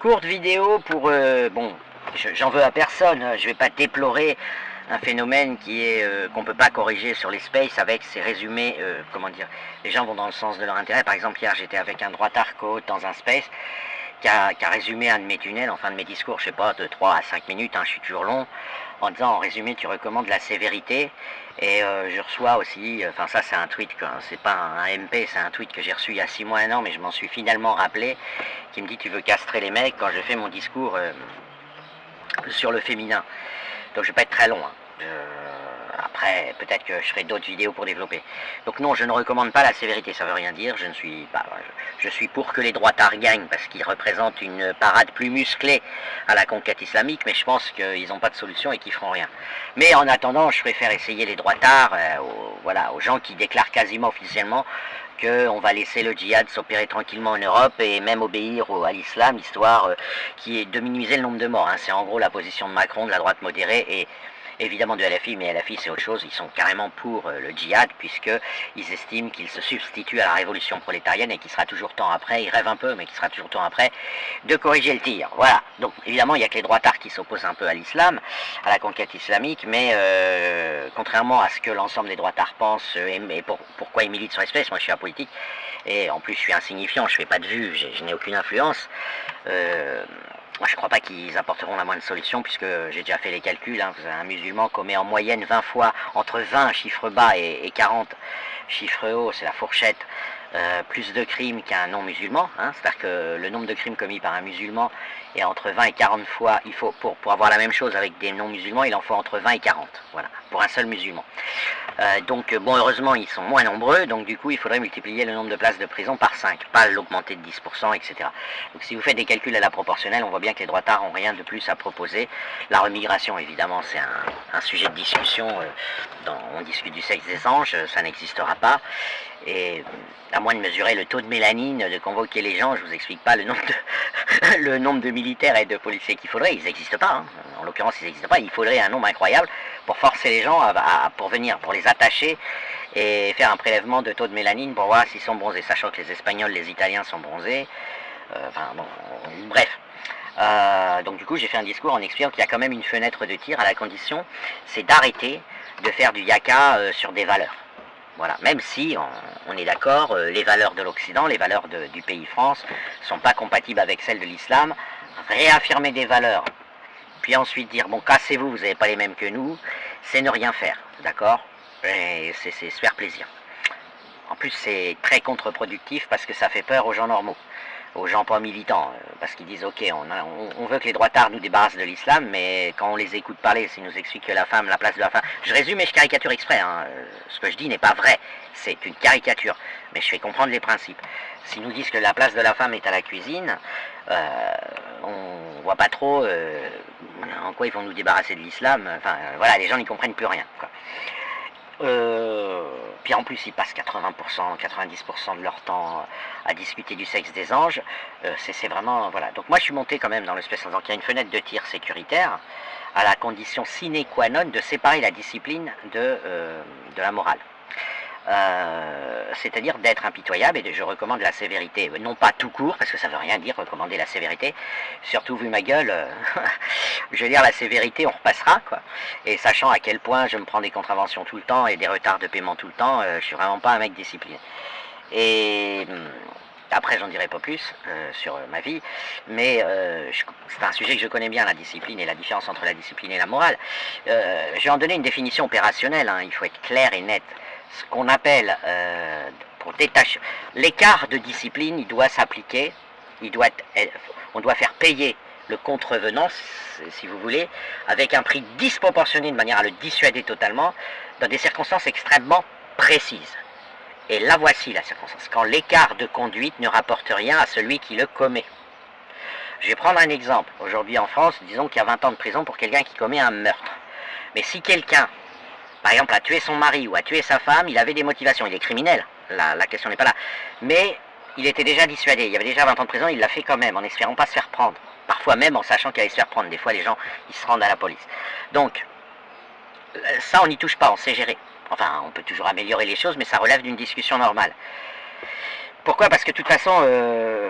Courte vidéo pour... bon, j'en veux à personne, hein. Je vais pas déplorer un phénomène qui est qu'on peut pas corriger sur les spaces avec ces résumés, comment dire, les gens vont dans le sens de leur intérêt. Par exemple, hier, j'étais avec un droitard côte dans un space qui a résumé un de mes tunnels, en fin de mes discours, je sais pas, de 3 à 5 minutes, hein, je suis toujours long, en disant, en résumé, tu recommandes la sévérité. Et je reçois aussi, enfin ça c'est un tweet, c'est pas un MP, c'est un tweet que j'ai reçu il y a 6 mois, 1 an, mais je m'en suis finalement rappelé, qui me dit, tu veux castrer les mecs quand je fais mon discours sur le féminin. Donc je vais pas être très long, hein. Après, peut-être que je ferai d'autres vidéos pour développer. Donc non, je ne recommande pas la sévérité, ça veut rien dire. Je ne suis pas, je suis pour que les droitards gagnent parce qu'ils représentent une parade plus musclée à la conquête islamique, mais je pense qu'ils n'ont pas de solution et qu'ils feront rien. Mais en attendant, je préfère essayer les droitards, voilà, aux gens qui déclarent quasiment officiellement qu'on va laisser le djihad s'opérer tranquillement en Europe et même obéir à l'islam, histoire qui est de minimiser le nombre de morts, hein. C'est en gros la position de Macron, de la droite modérée et évidemment de LFI, mais LFI c'est autre chose, ils sont carrément pour le djihad, puisqu'ils estiment qu'il se substitue à la révolution prolétarienne et qu'il sera toujours temps après, ils rêvent un peu, mais qu'il sera toujours temps après, de corriger le tir. Voilà, donc évidemment il n'y a que les droitards qui s'opposent un peu à l'islam, à la conquête islamique, mais contrairement à ce que l'ensemble des droitards pensent, et pourquoi ils militent sur l'espèce, moi je suis apolitique, et en plus je suis insignifiant, je fais pas de vue, je n'ai aucune influence, moi, je ne crois pas qu'ils apporteront la moindre solution, puisque j'ai déjà fait les calculs, hein. Un musulman commet en moyenne 20 fois, entre 20 chiffres bas et 40 chiffres hauts, c'est la fourchette, plus de crimes qu'un non-musulman, hein. C'est-à-dire que le nombre de crimes commis par un musulman est entre 20 et 40 fois, il faut, pour avoir la même chose avec des non-musulmans, il en faut entre 20 et 40, voilà, pour un seul musulman. Donc bon, heureusement ils sont moins nombreux, donc du coup il faudrait multiplier le nombre de places de prison par 5, pas l'augmenter de 10%, etc. Donc si vous faites des calculs à la proportionnelle, on voit bien que les droitards n'ont rien de plus à proposer. La remigration, évidemment, c'est un sujet de discussion, on discute du sexe des anges, ça n'existera pas. Et à moins de mesurer le taux de mélanine, de convoquer les gens, je vous explique pas le nombre de militaires et de policiers qu'il faudrait, ils n'existent pas, hein. En l'occurrence ils n'existent pas, il faudrait un nombre incroyable pour forcer les gens pour venir, pour les attacher et faire un prélèvement de taux de mélanine pour voir s'ils sont bronzés, sachant que les Espagnols, les Italiens sont bronzés, enfin bon, bref. Donc du coup j'ai fait un discours en expliquant qu'il y a quand même une fenêtre de tir à la condition, c'est d'arrêter de faire du yaka sur des valeurs. Voilà, même si on est d'accord, les valeurs de l'Occident, les valeurs du pays France, ne sont pas compatibles avec celles de l'islam. Réaffirmer des valeurs, puis ensuite dire, bon, cassez-vous, vous n'avez pas les mêmes que nous, c'est ne rien faire, d'accord? Et c'est se faire plaisir. En plus, c'est très contre-productif parce que ça fait peur aux gens normaux, aux gens pas militants, parce qu'ils disent, ok, on veut que les droitards nous débarrassent de l'islam, mais quand on les écoute parler, s'ils nous expliquent que la femme, la place de la femme... Je résume et je caricature exprès, hein. Ce que je dis n'est pas vrai, c'est une caricature, mais je fais comprendre les principes. S'ils nous disent que la place de la femme est à la cuisine, on voit pas trop en quoi ils vont nous débarrasser de l'islam, enfin voilà, les gens n'y comprennent plus rien, quoi. Puis en plus ils passent 80%, 90% de leur temps à discuter du sexe des anges, c'est vraiment, voilà. Donc moi je suis monté quand même dans l'espèce en disant qu'il y a une fenêtre de tir sécuritaire, à la condition sine qua non de séparer la discipline de la morale. C'est-à-dire d'être impitoyable, et je recommande la sévérité, non pas tout court, parce que ça veut rien dire recommander la sévérité, surtout vu ma gueule, je veux dire la sévérité on repassera, quoi, et sachant à quel point je me prends des contraventions tout le temps et des retards de paiement tout le temps, je suis vraiment pas un mec discipliné. Et après j'en dirai pas plus sur ma vie, mais c'est un sujet que je connais bien, la discipline et la différence entre la discipline et la morale. Je vais en donner une définition opérationnelle, hein, il faut être clair et net. Ce qu'on appelle, pour détacher, l'écart de discipline, il doit s'appliquer, on doit faire payer le contrevenant, si vous voulez, avec un prix disproportionné de manière à le dissuader totalement, dans des circonstances extrêmement précises. Et là voici la circonstance, quand l'écart de conduite ne rapporte rien à celui qui le commet. Je vais prendre un exemple. Aujourd'hui en France, disons qu'il y a 20 ans de prison pour quelqu'un qui commet un meurtre. Mais si quelqu'un, par exemple, a tué son mari ou a tué sa femme, il avait des motivations, il est criminel, la question n'est pas là. Mais il était déjà dissuadé, il y avait déjà 20 ans de prison, il l'a fait quand même, en espérant pas se faire prendre. Parfois même en sachant qu'il allait se faire prendre, des fois les gens, ils se rendent à la police. Donc, ça on n'y touche pas, on sait gérer. Enfin, on peut toujours améliorer les choses, mais ça relève d'une discussion normale. Pourquoi? Parce que de toute façon,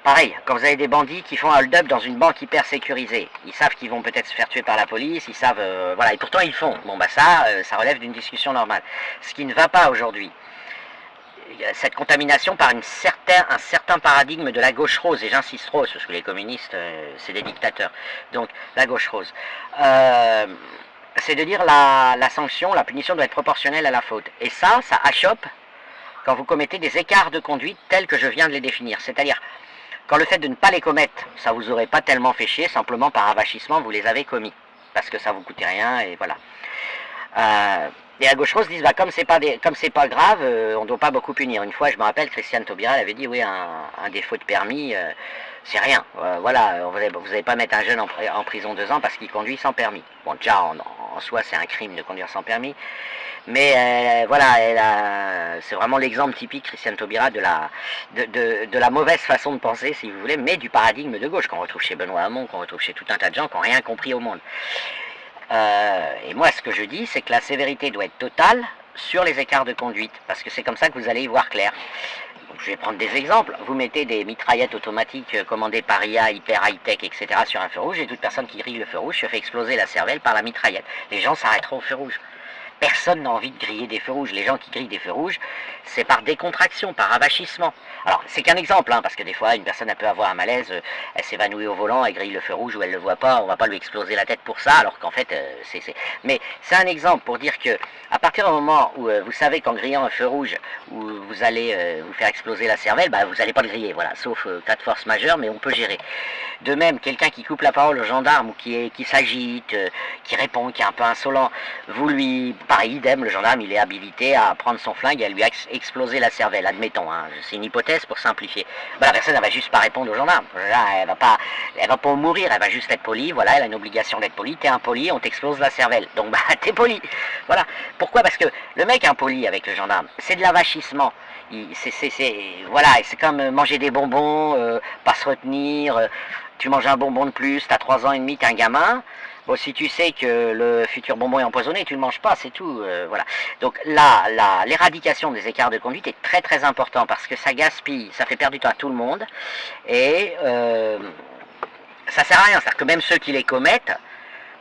pareil, quand vous avez des bandits qui font un hold-up dans une banque hyper sécurisée, ils savent qu'ils vont peut-être se faire tuer par la police, ils savent, voilà, et pourtant ils le font. Bon bah ça relève d'une discussion normale. Ce qui ne va pas aujourd'hui, cette contamination par un certain paradigme de la gauche rose, et j'insiste rose, parce que les communistes, c'est des dictateurs, donc la gauche rose. C'est de dire la sanction, la punition doit être proportionnelle à la faute. Et ça achoppe quand vous commettez des écarts de conduite tels que je viens de les définir. C'est-à-dire, quand le fait de ne pas les commettre, ça vous aurait pas tellement fait chier, simplement par avachissement, vous les avez commis. Parce que ça vous coûtait rien, et voilà. Et à gauche rose disent, bah, comme c'est pas grave, on ne doit pas beaucoup punir. Une fois, je me rappelle, Christiane Taubira avait dit, oui, un défaut de permis, c'est rien. Voilà, vous n'allez pas mettre un jeune en prison 2 ans parce qu'il conduit sans permis. Bon, déjà, en soi, c'est un crime de conduire sans permis. Mais voilà, c'est vraiment l'exemple typique, Christiane Taubira, de la mauvaise façon de penser, si vous voulez, mais du paradigme de gauche qu'on retrouve chez Benoît Hamon, qu'on retrouve chez tout un tas de gens qui n'ont rien compris au monde. Et moi, ce que je dis, c'est que la sévérité doit être totale sur les écarts de conduite, parce que c'est comme ça que vous allez y voir clair. Donc, je vais prendre des exemples. Vous mettez des mitraillettes automatiques commandées par IA, hyper high-tech, etc. sur un feu rouge, et toute personne qui grille le feu rouge se fait exploser la cervelle par la mitraillette. Les gens s'arrêteront au feu rouge. Personne n'a envie de griller des feux rouges. Les gens qui grillent des feux rouges, c'est par décontraction, par avachissement. Alors, c'est qu'un exemple, hein, parce que des fois, une personne elle peut avoir un malaise, elle s'évanouit au volant, elle grille le feu rouge ou elle ne le voit pas, on va pas lui exploser la tête pour ça, alors qu'en fait, Mais c'est un exemple pour dire que, à partir du moment où vous savez qu'en grillant un feu rouge, où vous allez vous faire exploser la cervelle, bah, vous n'allez pas le griller, voilà, sauf cas de force majeure, mais on peut gérer. De même, quelqu'un qui coupe la parole au gendarme ou qui s'agite, qui répond, qui est un peu insolent, vous lui... Pareil, idem, le gendarme, il est habilité à prendre son flingue et à lui exploser la cervelle, admettons, hein, c'est une hypothèse pour simplifier. Ben, la personne, elle va juste pas répondre au gendarme, là, elle va pas mourir, elle va juste être polie, voilà, elle a une obligation d'être polie, t'es impoli, on t'explose la cervelle, donc bah, t'es poli, voilà. Pourquoi? Parce que le mec impoli avec le gendarme, c'est de l'avachissement. Voilà, c'est comme manger des bonbons, pas se retenir, tu manges un bonbon de plus, t'as 3 ans et demi, t'es un gamin. Bon, si tu sais que le futur bonbon est empoisonné, tu ne le manges pas, c'est tout. Voilà. Donc là, l'éradication des écarts de conduite est très très important parce que ça gaspille, ça fait perdre du temps à tout le monde et ça sert à rien. C'est-à-dire que même ceux qui les commettent,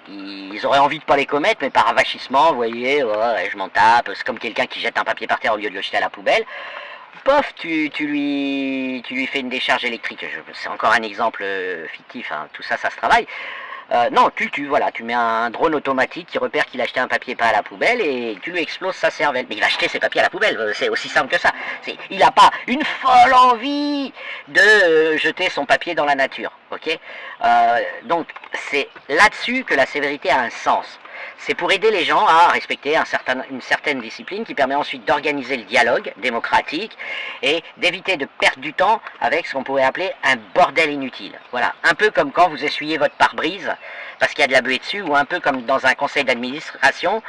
ils auraient envie de pas les commettre, mais par avachissement, vous voyez, ouais, je m'en tape. C'est comme quelqu'un qui jette un papier par terre au lieu de le jeter à la poubelle. Pof, tu lui fais une décharge électrique. C'est encore un exemple fictif, hein. Tout ça, ça se travaille. Non, voilà, tu mets un drone automatique qui repère qu'il a jeté un papier pas à la poubelle et tu lui exploses sa cervelle. Mais il va jeter ses papiers à la poubelle, c'est aussi simple que ça. Il n'a pas une folle envie de jeter son papier dans la nature, ok? Donc, c'est là-dessus que la sévérité a un sens. C'est pour aider les gens à respecter une certaine discipline qui permet ensuite d'organiser le dialogue démocratique et d'éviter de perdre du temps avec ce qu'on pourrait appeler un bordel inutile. Voilà, un peu comme quand vous essuyez votre pare-brise parce qu'il y a de la buée dessus, ou un peu comme dans un conseil d'administration,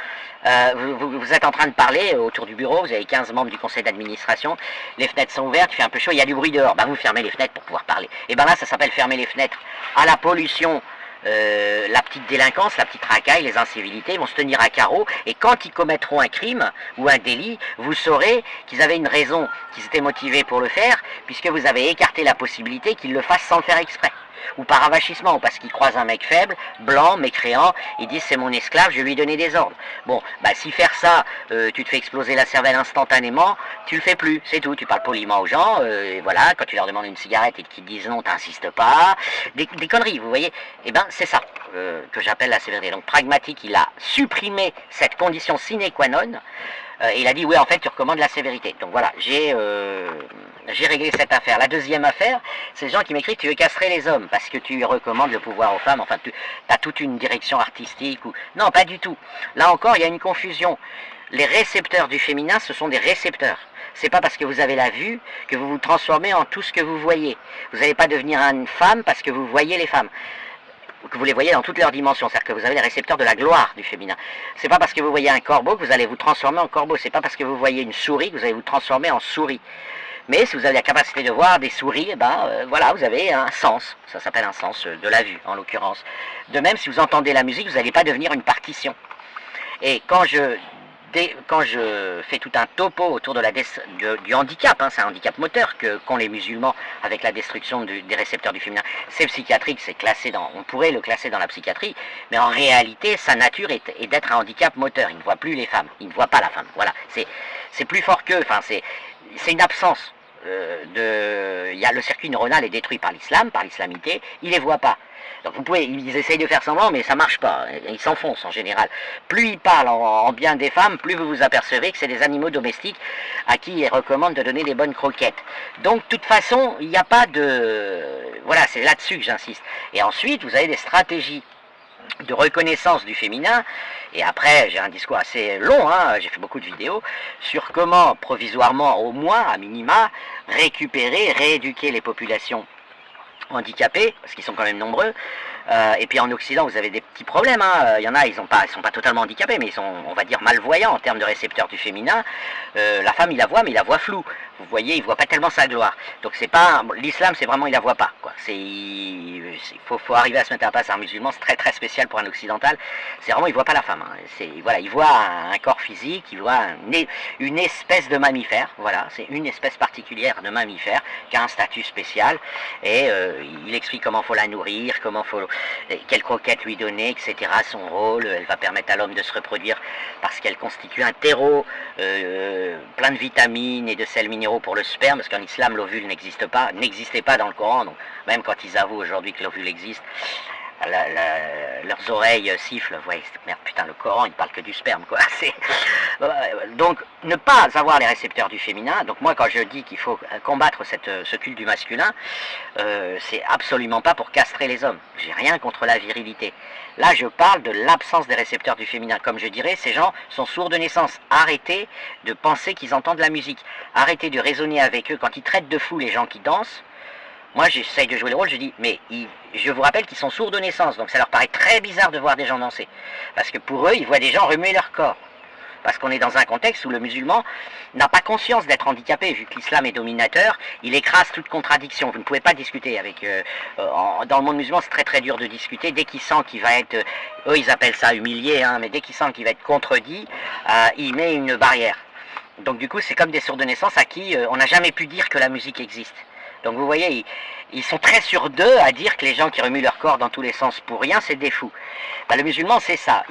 vous êtes en train de parler autour du bureau, vous avez 15 membres du conseil d'administration, les fenêtres sont ouvertes, il fait un peu chaud, il y a du bruit dehors, ben vous fermez les fenêtres pour pouvoir parler. Et ben là, ça s'appelle fermer les fenêtres à la pollution. La petite délinquance, la petite racaille, les incivilités vont se tenir à carreau et quand ils commettront un crime ou un délit, vous saurez qu'ils avaient une raison, qu'ils étaient motivés pour le faire, puisque vous avez écarté la possibilité qu'ils le fassent sans le faire exprès. Ou par avachissement, ou parce qu'ils croisent un mec faible, blanc, mécréant, ils disent c'est mon esclave, je vais lui donner des ordres. Bon, bah si faire ça, tu te fais exploser la cervelle instantanément, tu le fais plus, c'est tout, tu parles poliment aux gens, et voilà, quand tu leur demandes une cigarette et qu'ils te disent non, t'insistes pas, des conneries, vous voyez, et ben c'est ça que j'appelle la sévérité. Donc pragmatique, il a supprimé cette condition sine qua non, et il a dit oui en fait tu recommandes la sévérité. Donc voilà, j'ai réglé cette affaire. La deuxième affaire, c'est les gens qui m'écrivent tu veux castrer les hommes parce que tu recommandes le pouvoir aux femmes, enfin tu as toute une direction artistique ou... Non, pas du tout. Là encore, il y a une confusion. Les récepteurs du féminin, ce sont des récepteurs. C'est pas parce que vous avez la vue que vous vous transformez en tout ce que vous voyez. Vous n'allez pas devenir une femme parce que vous voyez les femmes, que vous les voyez dans toutes leurs dimensions, c'est-à-dire que vous avez les récepteurs de la gloire du féminin. C'est pas parce que vous voyez un corbeau que vous allez vous transformer en corbeau, c'est pas parce que vous voyez une souris que vous allez vous transformer en souris. Mais si vous avez la capacité de voir des souris, voilà, vous avez un sens, ça s'appelle un sens de la vue en l'occurrence. De même, si vous entendez la musique, vous n'allez pas devenir une partition. Et quand je quand je fais tout un topo autour de du handicap, hein, c'est un handicap moteur qu'ont les musulmans avec la destruction des récepteurs du féminin, c'est psychiatrique, c'est classé on pourrait le classer dans la psychiatrie, mais en réalité, sa nature est d'être un handicap moteur. Il ne voit plus les femmes, il ne voit pas la femme. Voilà, c'est plus fort qu'eux, enfin, c'est une absence. Le circuit neuronal est détruit par l'islam, par l'islamité, il ne les voit pas. Donc ils essayent de faire semblant, mais ça ne marche pas, ils s'enfoncent en général. Plus ils parlent en bien des femmes, plus vous vous apercevez que c'est des animaux domestiques à qui ils recommandent de donner des bonnes croquettes. Donc de toute façon, il n'y a pas de... Voilà, c'est là-dessus que j'insiste. Et ensuite, vous avez des stratégies de reconnaissance du féminin, et après j'ai un discours assez long, hein, j'ai fait beaucoup de vidéos, sur comment provisoirement, au moins, à minima, récupérer, rééduquer les populations handicapés, parce qu'ils sont quand même nombreux, et puis en Occident vous avez des petits problèmes, hein. Il y en a, ils sont pas totalement handicapés, mais ils sont, on va dire, malvoyants en termes de récepteurs du féminin. La femme il la voit, mais il la voit floue, vous voyez, il voit pas tellement sa gloire. Donc c'est pas, l'islam c'est vraiment, il la voit pas, quoi. Il faut arriver à se mettre à la place d'un musulman, c'est très très spécial pour un occidental, c'est vraiment, il voit pas la femme, hein. Voilà, il voit un corps physique, il voit une espèce de mammifère, voilà, c'est une espèce particulière de mammifère, qui a un statut spécial, et il explique comment faut la nourrir, quelle croquette lui donner, etc., son rôle. Elle va permettre à l'homme de se reproduire parce qu'elle constitue un terreau plein de vitamines et de sels minéraux pour le sperme, parce qu'en islam l'ovule n'existait pas dans le Coran, donc même quand ils avouent aujourd'hui que l'ovule existe, leurs oreilles sifflent. Ouais, merde, putain, le Coran il parle que du sperme, quoi. Donc ne pas avoir les récepteurs du féminin, donc moi quand je dis qu'il faut combattre ce culte du masculin, c'est absolument pas pour castrer les hommes, j'ai rien contre la virilité. Là je parle de l'absence des récepteurs du féminin. Comme je dirais, ces gens sont sourds de naissance. Arrêtez de penser qu'ils entendent la musique, arrêtez de raisonner avec eux quand ils traitent de fous les gens qui dansent. Moi j'essaye de jouer le rôle, je dis, mais je vous rappelle qu'ils sont sourds de naissance, donc ça leur paraît très bizarre de voir des gens danser. Parce que pour eux, ils voient des gens remuer leur corps. Parce qu'on est dans un contexte où le musulman n'a pas conscience d'être handicapé, vu que l'islam est dominateur, il écrase toute contradiction. Vous ne pouvez pas discuter avec... dans le monde musulman, c'est très très dur de discuter. Dès qu'il sent qu'il va être... eux, ils appellent ça humilié, hein, mais dès qu'il sent qu'il va être contredit, il met une barrière. Donc du coup, c'est comme des sourds de naissance à qui on n'a jamais pu dire que la musique existe. Donc vous voyez, ils sont très sûrs d'eux à dire que les gens qui remuent leur corps dans tous les sens pour rien, c'est des fous. Ben, le musulman, c'est ça.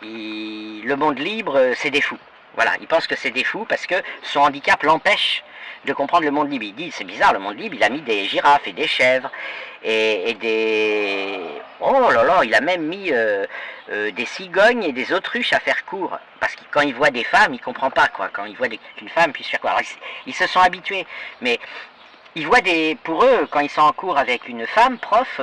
Le monde libre, c'est des fous. Voilà, il pense que c'est des fous parce que son handicap l'empêche de comprendre le monde libre. Il dit, c'est bizarre, le monde libre, il a mis des girafes et des chèvres et des... Oh là là, il a même mis des cigognes et des autruches à faire court. Parce que quand il voit des femmes, il ne comprend pas, quoi. Quand il voit qu'une femme puisse faire court. Alors, ils se sont habitués, mais... Ils voient pour eux, quand ils sont en cours avec une femme, prof,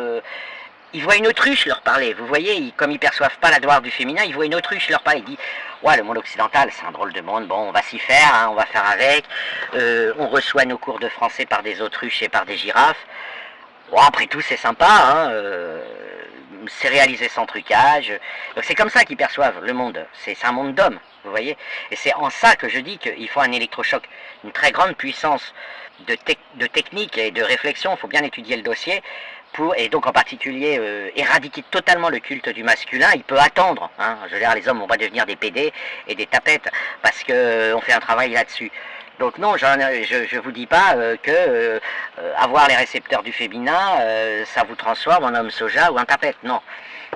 ils voient une autruche leur parler. Vous voyez, comme ils perçoivent pas la gloire du féminin, ils voient une autruche leur parler. Ils disent, ouais, le monde occidental, c'est un drôle de monde, bon, on va s'y faire, hein, on va faire avec. On reçoit nos cours de français par des autruches et par des girafes. Bon, après tout, c'est sympa, hein, c'est réalisé sans trucage. Donc c'est comme ça qu'ils perçoivent le monde. C'est un monde d'hommes, vous voyez. Et c'est en ça que je dis qu'il faut un électrochoc, une très grande puissance de technique et de réflexion. Il faut bien étudier le dossier et donc en particulier éradiquer totalement le culte du masculin. Il peut attendre, hein. Je veux dire, les hommes vont pas devenir des PD et des tapettes parce qu'on fait un travail là-dessus. Donc non, je vous dis pas que avoir les récepteurs du féminin, ça vous transforme en homme soja ou en tapette, non.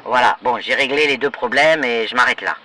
Voilà, bon, j'ai réglé les deux problèmes et je m'arrête là.